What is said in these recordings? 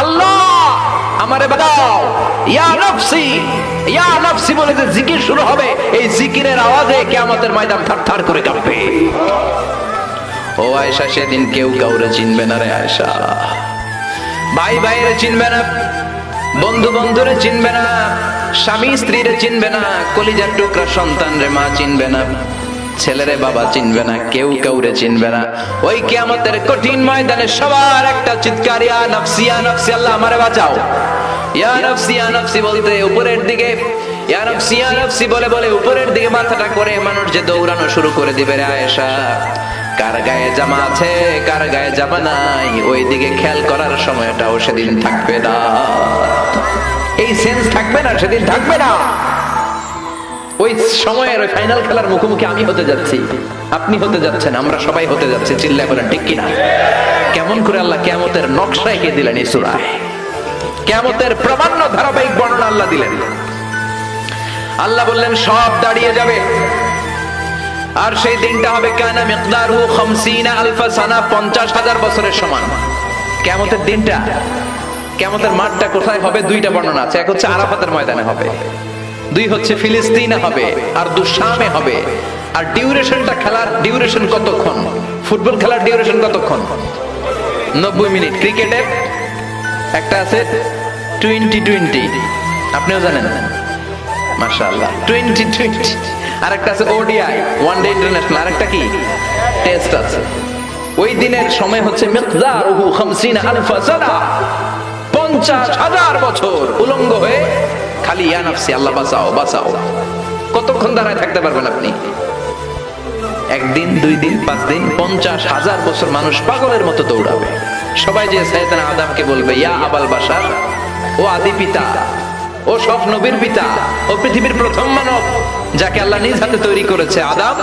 আল্লাহ আমারে বাঁচাও, ইয়া নফসি ইয়া নফসি বলে যে জিকির শুরু হবে, এই জিকিরের আওয়াজে কিয়ামতের ময়দান থারথার করে কাঁপবে। ও আয়েশা, সেদিন কেউ কাউরে চিনবে না রে আয়েশা। ভাই ভাইরে চিনবে না, বন্ধু বন্ধুরে চিনবে না, স্বামী স্ত্রীরে চিনবে না, কলিজার টুকরা সন্তান রে মা চিনবে না, ছেলেরে বাবা চিনবে না, কেউ কাউরে চিনবে না। ওই কিয়ামতের কঠিন ময়দানে সবার একটা চিৎকার, ইয়া নফসি ইয়া নফসি, আল্লাহ আমারে বাঁচাও। ইয়া নফসি ইয়া নফসি বলতে উপরের দিকে, ইয়া নফসি ইয়া নফসি বলে বলে উপরের দিকে মাথাটা করে মানুষ যে দৌড়ানো শুরু করে দিবে রে আয়েশা। কার গায়ে জামা আছে কার গায়ে জামা নাই ওই দিকে খেয়াল করার সময়টাও সেদিন থাকবে না, এই সেন্স থাকবে না, সেদিন থাকবে না। ওই সময়ের ওই ফাইনাল খেলার মুখোমুখি আমি হতে যাচ্ছি, আপনি হতে যাচ্ছেন, আমরা সবাই হতে যাচ্ছি। চিল্লায় বলেন ঠিক কিনা? কেমন করে আল্লাহ কিয়ামতের নকশা এঁকে দিলেন এই সূরায়, কিয়ামতের প্রামাণ্য ধারাবাহিক বর্ণনা আল্লাহ দিলেন। আল্লাহ বললেন সব দাঁড়িয়ে যাবে, আর সেই দিনটা হবে কানা মিকদারহু 50 আলফ সানা, 50,000 বছরের সমান। কিয়ামতের দিনটা, কিয়ামতের মাঠটা কোথায় হবে? দুইটা বর্ণনা আছে, এক হচ্ছে আরাফাতের ময়দানে হবে, দুই হচ্ছে ফিলিস্তিনে হবে, আর শামে হবে। আর ডিউরেশনটা, খেলার ডিউরেশন কতক্ষণ? ফুটবল খেলার ডিউরেশন কতক্ষণ? 90 মিনিট। ক্রিকেটের একটা আছে 20-20, আপনিও জানেন মাশাআল্লাহ 20-20, আর একটা আছে ওডিআই, ওয়ান ডে ইন্টারন্যাশনাল, আর একটা কি টেস্ট আছে। ওই দিনের সময় হচ্ছে মিকদারহু 50 আলফ সানা, 50,000 বছর উলঙ্গ হয়ে খালি ইয়া নফসি আল্লাহ বাঁচাও বাঁচাও। কতক্ষণ দাঁড়ায় থাকতে পারবেন আপনি? একদিন, 2 দিন, 5 দিন, 50,000 বছর মানুষ পাগলের মতো দৌড়াবে। সবাই যে সাইয়েদনা আদমকে বলবে ইয়া আবাল বাশার, ও আদি পিতা, ও সব নবীর পিতা, ও পৃথিবীর প্রথম মানব যাকে আল্লাহ নিজ হাতে তৈরি করেছে, আদম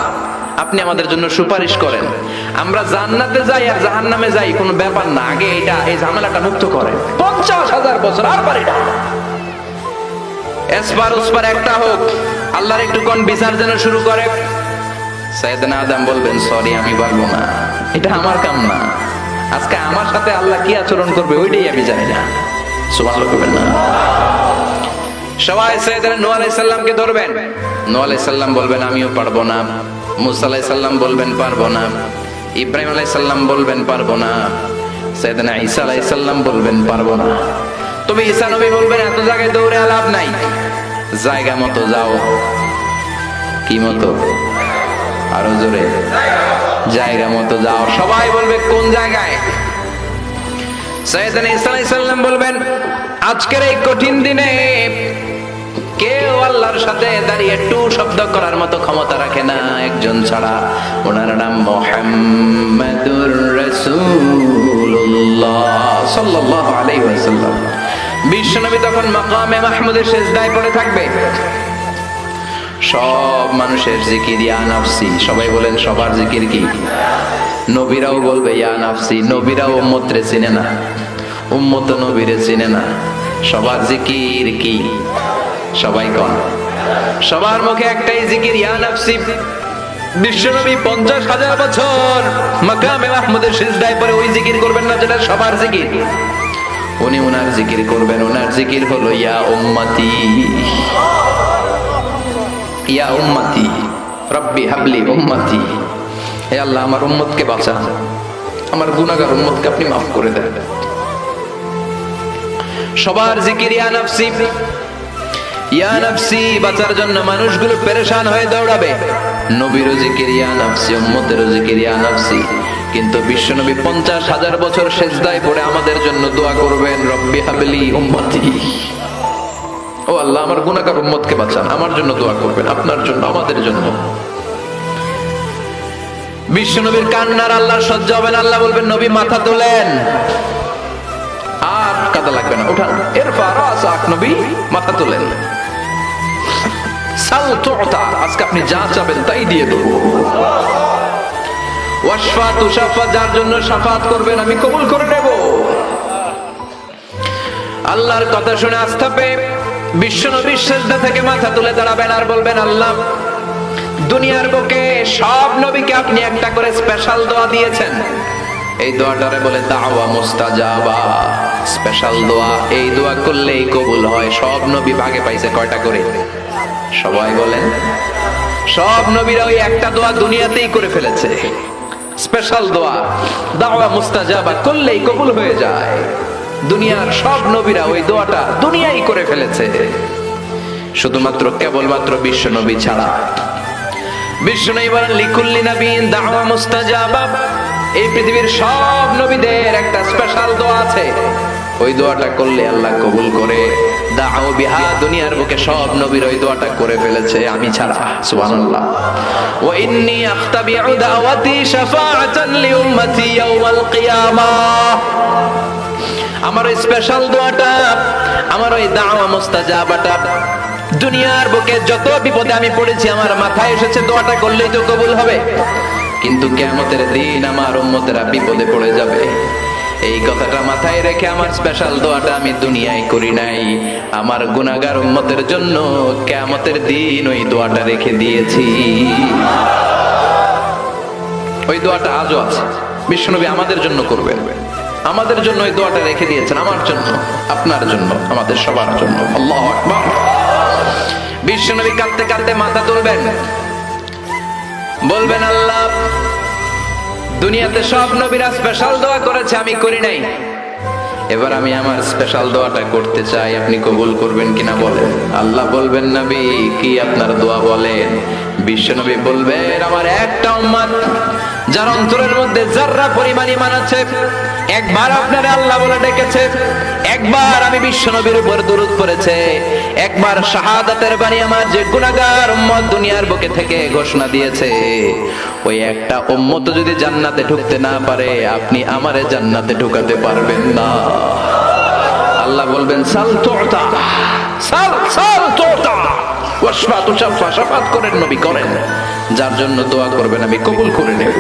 আপনি আমাদের জন্য সুপারিশ করেন। আমরা জান্নাতে যাই আর জাহান্নামে যাই কোনো ব্যাপার না, আগে এটা এই ঝামেলাটা মুক্ত করেন। 50,000 বছর আর পারি না, এসপার ওসপার একটা হোক, আল্লাহর একটু কোন বিচার যেন শুরু করে। সাইয়েদনা আদম বলবেন সরি আমি পারবো না, এটা আমার কাম না, আজকে আমার সাথে আল্লাহ কি আচরণ করবে ওইটাই আমি জানি না। সুবহানাল্লাহ বলবেন না? সবাই সাইয়েদনা নূহ আলাইহিস সালামকে ধরবেন, নূহ আলাইহিস সালাম বলবেন আমিও পারবো না, মুসা আলাইহিস সালাম বলবেন পারবো না, ইব্রাহিম আলাইহিস সালাম বলবেন পারবো না, সাইয়েদনা ঈসা আলাইহিস সালাম বলবেন পারবো না। তুমি ঈসা নবী বলবেন এত জায়গায় দৌড়ে লাভ নাই, জায়গা মতো যাও। কি মতো? আরো জোরে, জায়গা মতো যাও। সবাই বলবে কোন জায়গায়? সাইয়েদনা ঈসা আলাইহিস সালাম বলবেন আজকের এই কঠিন দিনে কেউ আল্লাহর সাথে দাঁড়িয়ে টু শব্দ করার মতো ক্ষমতা রাখে না, একজন ছাড়া, ওনার নাম মুহাম্মাদুর রাসূলুল্লাহ সাল্লাল্লাহু আলাইহি ওয়াসাল্লাম। বিশ্বনবী তখন মাকামে মাহমুদের সিজদায় পড়ে থাকবে। সব মানুষের জিকির ইয়া নফসি, সবাই বলেন সবার জিকির কি? নবীরাও বলবে ইয়া নফসি, নবীরাও উম্মতরে চিনে না, উম্মত নবীরে চিনে না। সবার জিকির কি? সবাই কোন? সবার মুখে একটাই জিকির ইয়া নফসি। বিশ্বনবী 50,000 বছর মাকামে মাহমুদের সিজদায় পড়ে ওই জিকির করবেন না যেটা সবার জিকির। উনি ওনার জিকির করবেন, ওনার জিকির হলো ইয়া উম্মতি, ইয়া উম্মতি রব্বি হাবলি উম্মতি, হে আল্লাহ আমার উম্মতকে বাঁচান, আমার গুনাহগার উম্মতকে আপনি মাফ করে দেন। সবার জিকির ইয়া নফসি, ইয়া নফসি। বাঁচার জন্য মানুষগুলো পেরেশান হয়ে দৌড়াবে। নবীরও জিকির ইয়া নফসি, উম্মতেরও জিকির ইয়া নফসি। কিন্তু বিশ্বনবী 50,000 বছর সিজদায় পড়ে আমাদের জন্য দোয়া করবেন রব্বি হাবলি উম্মতি, ও আল্লাহ আমার গুনাহগার উম্মতকে বাঁচান, আমার জন্য দোয়া করবেন, আপনার জন্য, আমাদের জন্য। বিশ্বনবীর কান্নার আল্লাহর সহ্য হবে না, আল্লাহ বলবেন নবী মাথা তোলেন, আর কাদা লাগবে না, উঠান, ইরফা রাসাক, নবী মাথা তোলেন। সাল তুতা, আজকে আপনি যা চাবেন তাই দিয়ে দেব। ওয়াশফা তুশাফা, যার জন্য শাফাত করবেন আমি কবুল করে নেব। আল্লাহর কথা শুনে আস্থা পেয়ে বিশ্বনবী সিজদা থেকে মাথা তুলে দাঁড়াবেন আর বলবেন আল্লাহ দুনিয়ার বুকে সব নবীকে আপনি একটা করে স্পেশাল দোয়া দিয়েছেন, এই দোয়াটারে বলে দাওয়া মুস্তাজাবা। স্পেশাল দোয়া, এই দোয়া করলেই কবুল হয়। সব নবী ভাগে পাইছে কয়টা করে? সবাই বলেন। সব নবীরা ওই একটা দোয়া দুনিয়াতেই করে ফেলেছে, স্পেশাল দোয়া। দাওয়া মুস্তাজাবা করলেই কবুল হয়ে যায়। দুনিয়ার সব নবীরা ওই দোয়াটা দুনিয়ায় করে ফেলেছে, শুধুমাত্র কেবলমাত্র বিশ্ব নবী ছাড়া। বিশ্ব নবী বলেন লিকুল্লি নবিয়্যিন দাওয়া মুস্তাজাবা। এই পৃথিবীর সব নবীদের একটা স্পেশাল দোয়া আছে, ওই দোয়াটা করলে আল্লাহ কবুল করে। দাউ বিহা, দুনিয়ার বুকে সব নবীর ওই দোয়াটা করে ফেলেছে, আমি ছাড়া। সুবহানাল্লাহ। ওয়া ইন্নী আখতাবিউ দাওয়াতি শাফাআতান লিউম্মতি ইয়াওমাল কিয়ামাহ। আমার ওই স্পেশাল দোয়াটা, আমার ওই দাওয়া মুস্তাজাবাটা দুনিয়ার বুকে যত বিপদে আমি পড়েছি, আমার মাথায় এসেছে দোয়াটা করলেই তো কবুল হবে। কিন্তু কিয়ামতের দিন আমার উম্মতেরা বিপদে পড়ে যাবে, এই কথাটা মাথায় রেখে আমার স্পেশাল দোয়াটা আমি দুনিয়ায় করি নাই। আমার গুনাহগার উম্মতের জন্য কিয়ামতের দিন ওই দোয়াটা রেখে দিয়েছি। ওই দোয়াটা আজও আছে, বিশ্বনবী আমাদের জন্য করবেন, আমাদের জন্য ওই দোয়াটা রেখে দিয়েছেন, আমার জন্য, আপনার জন্য, আমাদের সবার জন্য। আল্লাহু আকবার। বিশ্বনবী কাঁদতে কাঁদতে মাথা তুলবেন, বলবেন আল্লাহ, দুনিয়াতে সব নবীরা স্পেশাল দোয়া করেছে, আমি করি নাই, এবার আমি আমার স্পেশাল দোয়াটা করতে চাই, আপনি কবুল করবেন কিনা বলেন। আল্লাহ বলবেন নবী কি আপনার দোয়া বলেন? বিশ্বনবী বলবেন আমার একটা উম্মত যার অন্তরের মধ্যে যাররা পরিমাণ ঈমান আছে, একবার আপনারে আল্লাহ বলে ডেকেছে, একবার আমি বিশ্বনবীর উপর দরুদ পড়েছে, একবার শাহাদাতের বাণী আমার যে গুনাহগার উম্মত দুনিয়ার বুকে থেকে ঘোষণা দিয়েছে, ওই একটা উম্মত যদি জান্নাতে ঢুকতে না পারে, আপনি আমারে জান্নাতে ঢুকাতে পারবেন না। আল্লাহ বলবেন সাল তুতা, সাল সাল তুতা ওয়াশফা তুশাফা, শাফাত করেন নবী করেন, যার জন্য দোয়া করবেন আমি কবুল করে নেব।